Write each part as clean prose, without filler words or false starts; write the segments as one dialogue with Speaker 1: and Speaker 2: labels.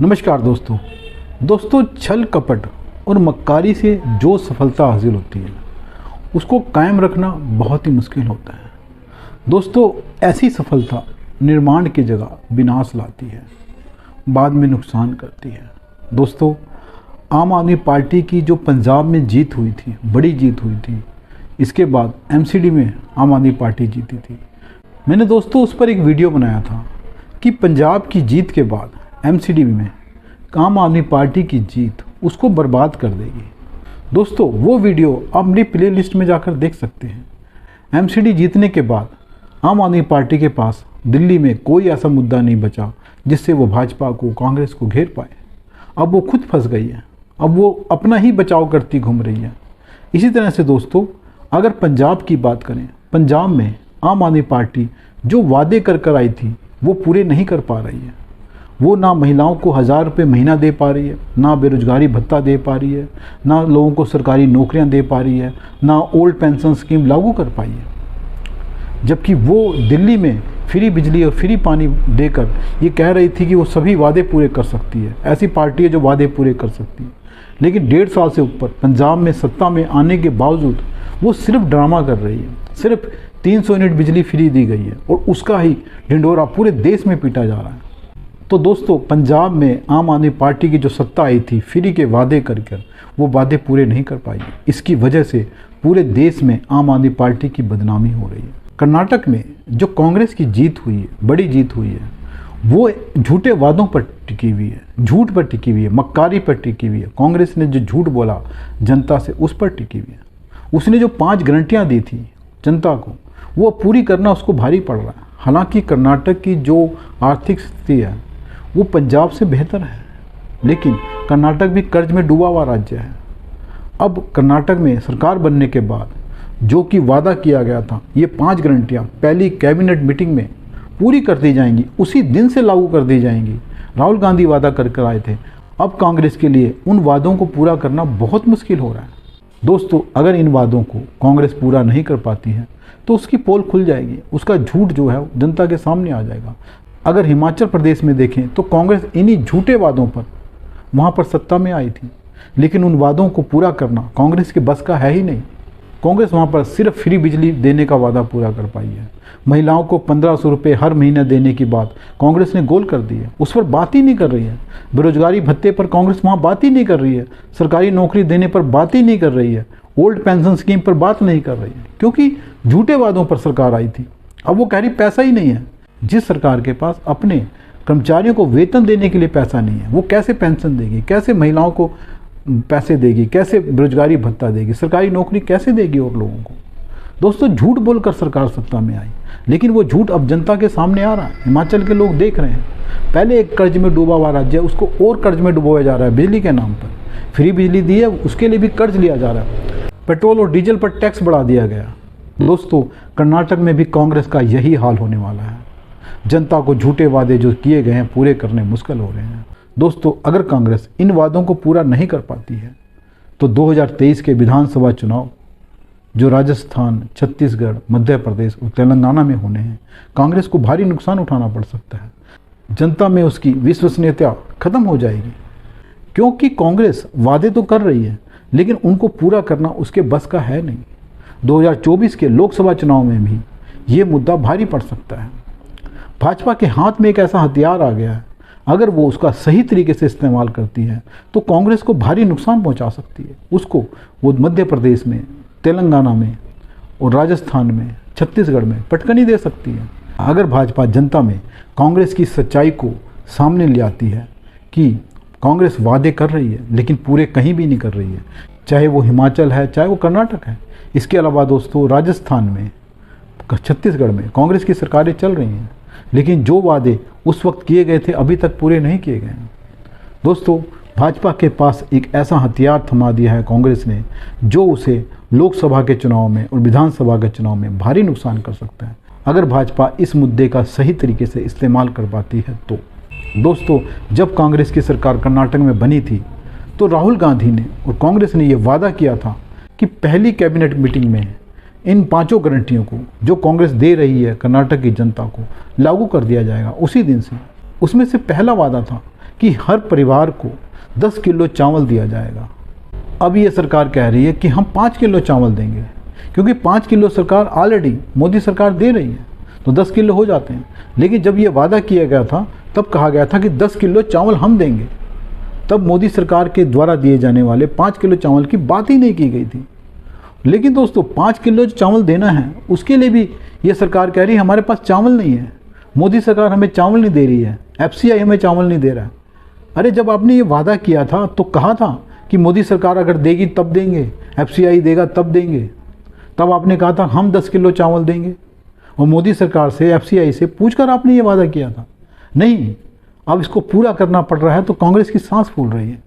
Speaker 1: नमस्कार दोस्तों छल कपट और मक्कारी से जो सफलता हासिल होती है उसको कायम रखना बहुत ही मुश्किल होता है। दोस्तों ऐसी सफलता निर्माण की जगह विनाश लाती है, बाद में नुकसान करती है। दोस्तों आम आदमी पार्टी की जो पंजाब में जीत हुई थी, बड़ी जीत हुई थी, इसके बाद एमसीडी में आम आदमी पार्टी जीती थी। मैंने दोस्तों उस पर एक वीडियो बनाया था कि पंजाब की जीत के बाद एमसीडी में आम आदमी पार्टी की जीत उसको बर्बाद कर देगी। दोस्तों वो वीडियो आप अपनी प्लेलिस्ट में जाकर देख सकते हैं। एमसीडी जीतने के बाद आम आदमी पार्टी के पास दिल्ली में कोई ऐसा मुद्दा नहीं बचा जिससे वो भाजपा को, कांग्रेस को घेर पाए। अब वो खुद फंस गई है, अब वो अपना ही बचाव करती घूम रही है। इसी तरह से दोस्तों अगर पंजाब की बात करें, पंजाब में आम आदमी पार्टी जो वादे कर आई थी वो पूरे नहीं कर पा रही है। वो ना महिलाओं को 1000 रुपये महीना दे पा रही है, ना बेरोजगारी भत्ता दे पा रही है, ना लोगों को सरकारी नौकरियां दे पा रही है, ना ओल्ड पेंशन स्कीम लागू कर पाई है। जबकि वो दिल्ली में फ्री बिजली और फ्री पानी देकर ये कह रही थी कि वो सभी वादे पूरे कर सकती है। ऐसी पार्टी है जो वादे पूरे कर सकती है, लेकिन 1.5 साल से ऊपर पंजाब में सत्ता में आने के बावजूद वो सिर्फ ड्रामा कर रही है। सिर्फ 300 यूनिट बिजली फ्री दी गई है और उसका ही ढिंढोरा पूरे देश में पीटा जा रहा है। तो दोस्तों पंजाब में आम आदमी पार्टी की जो सत्ता आई थी, फ्री के वादे कर वो वादे पूरे नहीं कर पाई। इसकी वजह से पूरे देश में आम आदमी पार्टी की बदनामी हो रही है। कर्नाटक में जो कांग्रेस की जीत हुई है, बड़ी जीत हुई है, वो झूठे वादों पर टिकी हुई है, झूठ पर टिकी हुई है, मक्कारी पर टिकी हुई है। कांग्रेस ने जो झूठ बोला जनता से उस पर टिकी हुई है। उसने जो 5 गारंटियाँ दी थी जनता को वो पूरी करना उसको भारी पड़ रहा है। हालांकि कर्नाटक की जो आर्थिक स्थिति है वो पंजाब से बेहतर है, लेकिन कर्नाटक भी कर्ज में डूबा हुआ राज्य है। अब कर्नाटक में सरकार बनने के बाद जो कि वादा किया गया था, ये 5 गारंटियाँ पहली कैबिनेट मीटिंग में पूरी कर दी जाएंगी, उसी दिन से लागू कर दी जाएंगी। राहुल गांधी वादा कर आए थे। अब कांग्रेस के लिए उन वादों को पूरा करना बहुत मुश्किल हो रहा है। दोस्तों अगर इन वादों को कांग्रेस पूरा नहीं कर पाती है तो उसकी पोल खुल जाएगी, उसका झूठ जो है जनता के सामने आ जाएगा। अगर हिमाचल प्रदेश में देखें तो कांग्रेस इन्हीं झूठे वादों पर वहाँ पर सत्ता में आई थी, लेकिन उन वादों को पूरा करना कांग्रेस के बस का है ही नहीं। कांग्रेस वहाँ पर सिर्फ फ्री बिजली देने का वादा पूरा कर पाई है। महिलाओं को 1500 रुपये हर महीने देने की बात कांग्रेस ने गोल कर दी है, उस पर बात ही नहीं कर रही है। बेरोजगारी भत्ते पर कांग्रेस वहाँ बात ही नहीं कर रही है, सरकारी नौकरी देने पर बात ही नहीं कर रही है, ओल्ड पेंशन स्कीम पर बात नहीं कर रही है, क्योंकि झूठे वादों पर सरकार आई थी। अब वो कह रही पैसा ही नहीं है। जिस सरकार के पास अपने कर्मचारियों को वेतन देने के लिए पैसा नहीं है, वो कैसे पेंशन देगी, कैसे महिलाओं को पैसे देगी, कैसे बेरोजगारी भत्ता देगी, सरकारी नौकरी कैसे देगी और लोगों को। दोस्तों झूठ बोलकर सरकार सत्ता में आई, लेकिन वो झूठ अब जनता के सामने आ रहा है। हिमाचल के लोग देख रहे हैं। पहले एक कर्ज में डूबा हुआ राज्य है, उसको और कर्ज में डुबोया जा रहा है। बिजली के नाम पर फ्री बिजली दी है, उसके लिए भी कर्ज लिया जा रहा है। पेट्रोल और डीजल पर टैक्स बढ़ा दिया गया। दोस्तों कर्नाटक में भी कांग्रेस का यही हाल होने वाला है। जनता को झूठे वादे जो किए गए हैं पूरे करने मुश्किल हो रहे हैं। दोस्तों अगर कांग्रेस इन वादों को पूरा नहीं कर पाती है तो 2023 के विधानसभा चुनाव जो राजस्थान, छत्तीसगढ़, मध्य प्रदेश और तेलंगाना में होने हैं, कांग्रेस को भारी नुकसान उठाना पड़ सकता है। जनता में उसकी विश्वसनीयता खत्म हो जाएगी, क्योंकि कांग्रेस वादे तो कर रही है लेकिन उनको पूरा करना उसके बस का है नहीं। 2024 के लोकसभा चुनाव में भी ये मुद्दा भारी पड़ सकता है। भाजपा के हाथ में एक ऐसा हथियार आ गया है, अगर वो उसका सही तरीके से इस्तेमाल करती है तो कांग्रेस को भारी नुकसान पहुंचा सकती है। उसको वो मध्य प्रदेश में, तेलंगाना में और राजस्थान में, छत्तीसगढ़ में पटकनी दे सकती है। अगर भाजपा जनता में कांग्रेस की सच्चाई को सामने ले आती है कि कांग्रेस वादे कर रही है लेकिन पूरे कहीं भी नहीं कर रही है, चाहे वो हिमाचल है, चाहे वो कर्नाटक है। इसके अलावा दोस्तों राजस्थान में, छत्तीसगढ़ में कांग्रेस की सरकारें चल रही हैं, लेकिन जो वादे उस वक्त किए गए थे अभी तक पूरे नहीं किए गए हैं। दोस्तों भाजपा के पास एक ऐसा हथियार थमा दिया है कांग्रेस ने जो उसे लोकसभा के चुनाव में और विधानसभा के चुनाव में भारी नुकसान कर सकता है, अगर भाजपा इस मुद्दे का सही तरीके से इस्तेमाल कर पाती है तो। दोस्तों जब कांग्रेस की सरकार कर्नाटक में बनी थी तो राहुल गांधी ने और कांग्रेस ने ये वादा किया था कि पहली कैबिनेट मीटिंग में इन 5 गारंटियों को जो कांग्रेस दे रही है कर्नाटक की जनता को लागू कर दिया जाएगा उसी दिन से। उसमें से पहला वादा था कि हर परिवार को 10 किलो चावल दिया जाएगा। अब ये सरकार कह रही है कि हम 5 किलो चावल देंगे, क्योंकि 5 किलो सरकार ऑलरेडी मोदी सरकार दे रही है, तो 10 किलो हो जाते हैं। लेकिन जब ये वादा किया गया था तब कहा गया था कि 10 किलो चावल हम देंगे, तब मोदी सरकार के द्वारा दिए जाने वाले 5 किलो चावल की बात ही नहीं की गई थी। लेकिन दोस्तों 5 किलो जो चावल देना है उसके लिए भी ये सरकार कह रही है हमारे पास चावल नहीं है, मोदी सरकार हमें चावल नहीं दे रही है, FCI हमें चावल नहीं दे रहा है। अरे जब आपने ये वादा किया था तो कहा था कि मोदी सरकार अगर देगी तब देंगे, FCI देगा तब देंगे। तब आपने कहा था हम 10 किलो चावल देंगे, और मोदी सरकार से FCI से पूछकर आपने ये वादा किया था। नहीं, अब इसको पूरा करना पड़ रहा है तो कांग्रेस की सांस फूल रही है।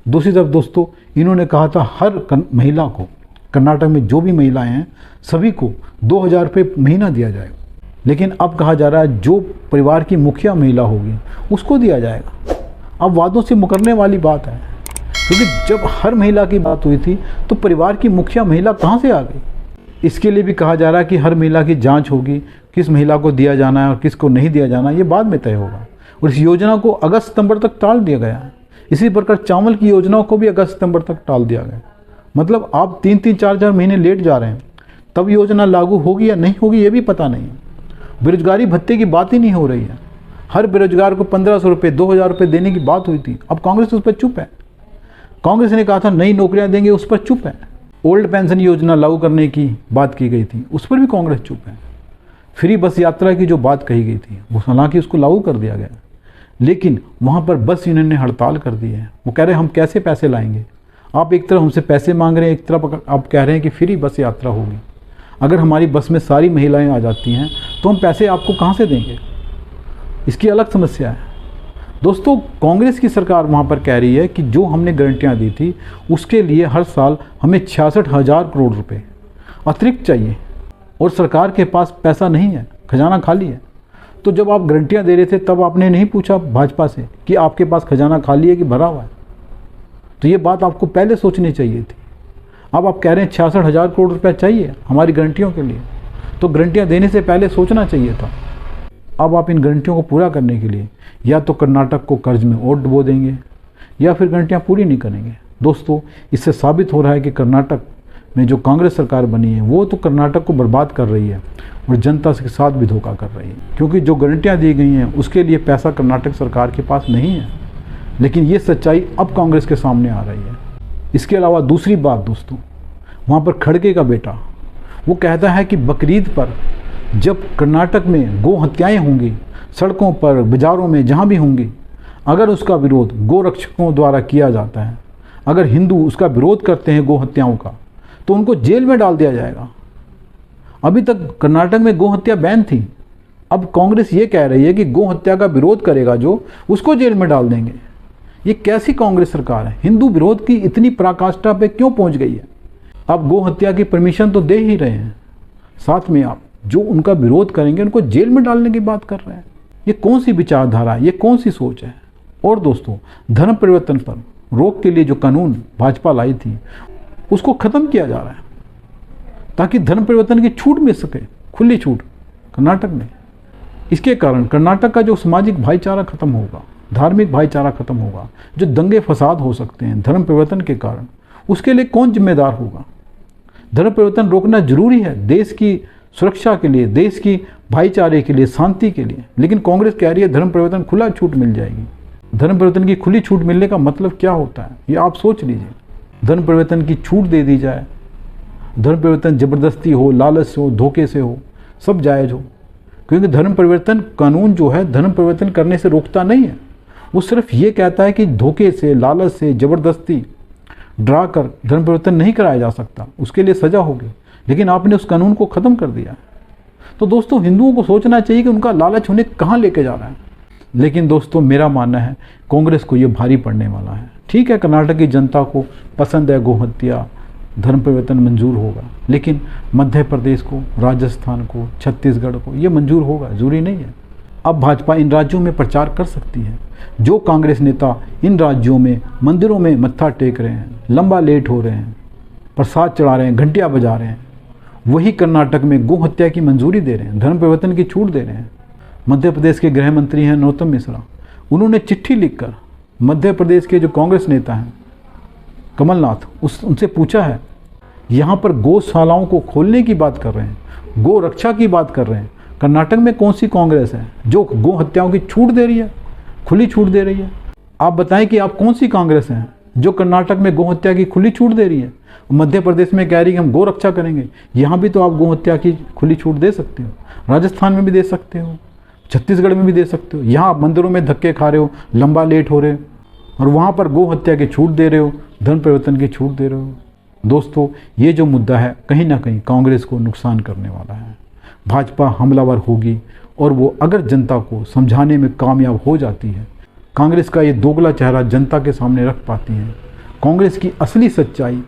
Speaker 1: दूसरी तरफ दोस्तों इन्होंने कहा था हर महिला को, कर्नाटक में जो भी महिलाएं हैं सभी को 2000 रुपये महीना दिया जाएगा। लेकिन अब कहा जा रहा है जो परिवार की मुखिया महिला होगी उसको दिया जाएगा। अब वादों से मुकरने वाली बात है, क्योंकि जब हर महिला की बात हुई थी तो परिवार की मुखिया महिला कहाँ से आ गई। इसके लिए भी कहा जा रहा है कि हर महिला की जांच होगी, किस महिला को दिया जाना है और किसको नहीं दिया जाना ये बाद में तय होगा। और इस योजना को अगस्त सितंबर तक टाल दिया गया है। इसी प्रकार चावल की योजनाओं को भी अगस्त सितंबर तक टाल दिया गया। मतलब आप 3-3, 4-4 महीने लेट जा रहे हैं, तब योजना लागू होगी या नहीं होगी ये भी पता नहीं है। बेरोजगारी भत्ते की बात ही नहीं हो रही है। हर बेरोजगार को 1500 रुपये, 2000 रुपये देने की बात हुई थी, अब कांग्रेस उस पर चुप है। कांग्रेस ने कहा था नई नौकरियां देंगे, उस पर चुप है। ओल्ड पेंशन योजना लागू करने की बात की गई थी, उस पर भी कांग्रेस चुप है। फ्री बस यात्रा की जो बात कही गई थी वो हालांकि उसको लागू कर दिया गया, लेकिन वहाँ पर बस यूनियन ने हड़ताल कर दी है। वो कह रहे हैं हम कैसे पैसे लाएंगे, आप एक तरफ हमसे पैसे मांग रहे हैं, एक तरफ आप कह रहे हैं कि फ्री बस यात्रा होगी। अगर हमारी बस में सारी महिलाएं आ जाती हैं तो हम पैसे आपको कहाँ से देंगे, इसकी अलग समस्या है। दोस्तों कांग्रेस की सरकार वहाँ पर कह रही है कि जो हमने गारंटियाँ दी थी उसके लिए हर साल हमें 66,000 करोड़ रुपए अतिरिक्त चाहिए, और सरकार के पास पैसा नहीं है, खजाना खाली है। तो जब आप गारंटियाँ दे रहे थे तब आपने नहीं पूछा भाजपा से कि आपके पास खजाना खाली है कि भरा हुआ है, तो ये बात आपको पहले सोचनी चाहिए थी। अब आप कह रहे हैं 66,000 करोड़ रुपया चाहिए हमारी गारंटियों के लिए, तो गारंटियाँ देने से पहले सोचना चाहिए था। अब आप इन गारंटियों को पूरा करने के लिए या तो कर्नाटक को कर्ज में और डुबो देंगे या फिर गारंटियाँ पूरी नहीं करेंगे। दोस्तों इससे साबित हो रहा है कि कर्नाटक में जो कांग्रेस सरकार बनी है वो तो कर्नाटक को बर्बाद कर रही है और जनता के साथ भी धोखा कर रही है, क्योंकि जो गारंटियाँ दी गई हैं उसके लिए पैसा कर्नाटक सरकार के पास नहीं है। लेकिन ये सच्चाई अब कांग्रेस के सामने आ रही है। इसके अलावा दूसरी बात दोस्तों, वहाँ पर खड़गे का बेटा वो कहता है कि बकरीद पर जब कर्नाटक में गो हत्याएँ होंगी, सड़कों पर, बाज़ारों में, जहाँ भी होंगी, अगर उसका विरोध गोरक्षकों द्वारा किया जाता है, अगर हिंदू उसका विरोध करते हैं गो हत्याओं का, तो उनको जेल में डाल दिया जाएगा। अभी तक कर्नाटक में गो हत्या बैन थी, अब कांग्रेस ये कह रही है कि गो हत्या का विरोध करेगा जो, उसको जेल में डाल देंगे। ये कैसी कांग्रेस सरकार है, हिंदू विरोध की इतनी पराकाष्ठा पे क्यों पहुंच गई है। अब गो हत्या की परमिशन तो दे ही रहे हैं, साथ में आप जो उनका विरोध करेंगे उनको जेल में डालने की बात कर रहे हैं। ये कौन सी विचारधारा है, ये कौन सी सोच है। और दोस्तों धर्म परिवर्तन पर रोक के लिए जो कानून भाजपा लाई थी उसको ख़त्म किया जा रहा है ताकि धर्म परिवर्तन की छूट मिल सके, खुली छूट कर्नाटक में। इसके कारण कर्नाटक का जो सामाजिक भाईचारा खत्म होगा, धार्मिक भाईचारा खत्म होगा, जो दंगे फसाद हो सकते हैं धर्म परिवर्तन के कारण, उसके लिए कौन जिम्मेदार होगा। धर्म परिवर्तन रोकना जरूरी है देश की सुरक्षा के लिए, देश की भाईचारे के लिए, शांति के लिए। लेकिन कांग्रेस कह रही है धर्म परिवर्तन खुला छूट मिल जाएगी। धर्म परिवर्तन की खुली छूट मिलने का मतलब क्या होता है ये आप सोच लीजिए। धर्म परिवर्तन की छूट दे दी जाए, धर्म परिवर्तन ज़बरदस्ती हो, लालच से हो, धोखे से हो, सब जायज़ हो, क्योंकि धर्म परिवर्तन कानून जो है धर्म परिवर्तन करने से रोकता नहीं है। वो सिर्फ ये कहता है कि धोखे से, लालच से, ज़बरदस्ती डरा कर धर्म परिवर्तन नहीं कराया जा सकता, उसके लिए सज़ा होगी। लेकिन आपने उस कानून को ख़त्म कर दिया। तो दोस्तों हिंदुओं को सोचना चाहिए कि उनका लालच उन्हें कहाँ लेके जा रहा है। लेकिन दोस्तों मेरा मानना है कांग्रेस को ये भारी पड़ने वाला है। ठीक है, कर्नाटक की जनता को पसंद है गो हत्या, धर्म परिवर्तन मंजूर होगा, लेकिन मध्य प्रदेश को, राजस्थान को, छत्तीसगढ़ को ये मंजूर होगा, जरूरी नहीं है। अब भाजपा इन राज्यों में प्रचार कर सकती है। जो कांग्रेस नेता इन राज्यों में मंदिरों में मत्था टेक रहे हैं, लंबा लेट हो रहे हैं, प्रसाद चढ़ा रहे हैं, घंटियाँ बजा रहे हैं, वही कर्नाटक में गो हत्या की मंजूरी दे रहे हैं, धर्म परिवर्तन की छूट दे रहे हैं। मध्य प्रदेश के गृह मंत्री हैं नरोत्तम मिश्रा, उन्होंने चिट्ठी लिखकर मध्य प्रदेश के जो कांग्रेस नेता हैं कमलनाथ, उनसे पूछा है, यहाँ पर गौशालाओं को खोलने की बात कर रहे हैं, गौ रक्षा की बात कर रहे हैं, कर्नाटक में कौन सी कांग्रेस है जो गौ हत्याओं की छूट दे रही है, खुली छूट दे रही है? आप बताएं कि आप कौन सी कांग्रेस हैं जो कर्नाटक में गौ हत्या की खुली छूट दे रही है, मध्य प्रदेश में कह रही है कि हम गौ रक्षा करेंगे। यहाँ भी तो आप गौ हत्या की खुली छूट दे सकते हो, राजस्थान में भी दे सकते हो, छत्तीसगढ़ में भी दे सकते हो। यहाँ आप मंदिरों में धक्के खा रहे हो, लंबा लेट हो रहे हो, और वहाँ पर गौ हत्या की छूट दे रहे हो, धर्म परिवर्तन की छूट दे रहे हो। दोस्तों, ये जो मुद्दा है कहीं ना कहीं कांग्रेस को नुकसान करने वाला है। भाजपा हमलावर होगी और वो अगर जनता को समझाने में कामयाब हो जाती है, कांग्रेस का ये दोगला चेहरा जनता के सामने रख पाती है, कांग्रेस की असली सच्चाई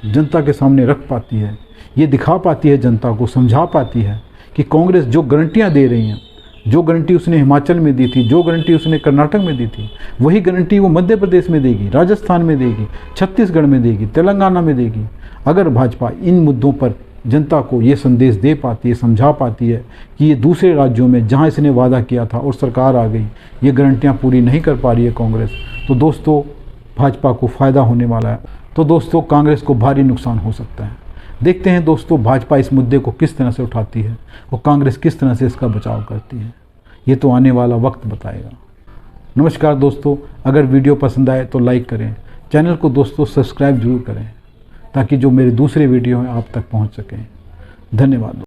Speaker 1: जनता के सामने रख पाती है, ये दिखा पाती है, जनता को समझा पाती है कि कांग्रेस जो गारंटियाँ दे रही हैं, जो गारंटी उसने हिमाचल में दी थी, जो गारंटी उसने कर्नाटक में दी थी, वही गारंटी वो मध्य प्रदेश में देगी, राजस्थान में देगी, छत्तीसगढ़ में देगी, तेलंगाना में देगी। अगर भाजपा इन मुद्दों पर जनता को ये संदेश दे पाती है, समझा पाती है कि ये दूसरे राज्यों में जहाँ इसने वादा किया था और सरकार आ गई, ये गारंटियाँ पूरी नहीं कर पा रही है कांग्रेस, तो दोस्तों भाजपा को फ़ायदा होने वाला है। तो दोस्तों कांग्रेस को भारी नुकसान हो सकता है। देखते हैं दोस्तों भाजपा इस मुद्दे को किस तरह से उठाती है और कांग्रेस किस तरह से इसका बचाव करती है, ये तो आने वाला वक्त बताएगा। नमस्कार दोस्तों, अगर वीडियो पसंद आए तो लाइक करें, चैनल को दोस्तों सब्सक्राइब जरूर करें ताकि जो मेरे दूसरे वीडियो हैं आप तक पहुंच सकें। धन्यवाद।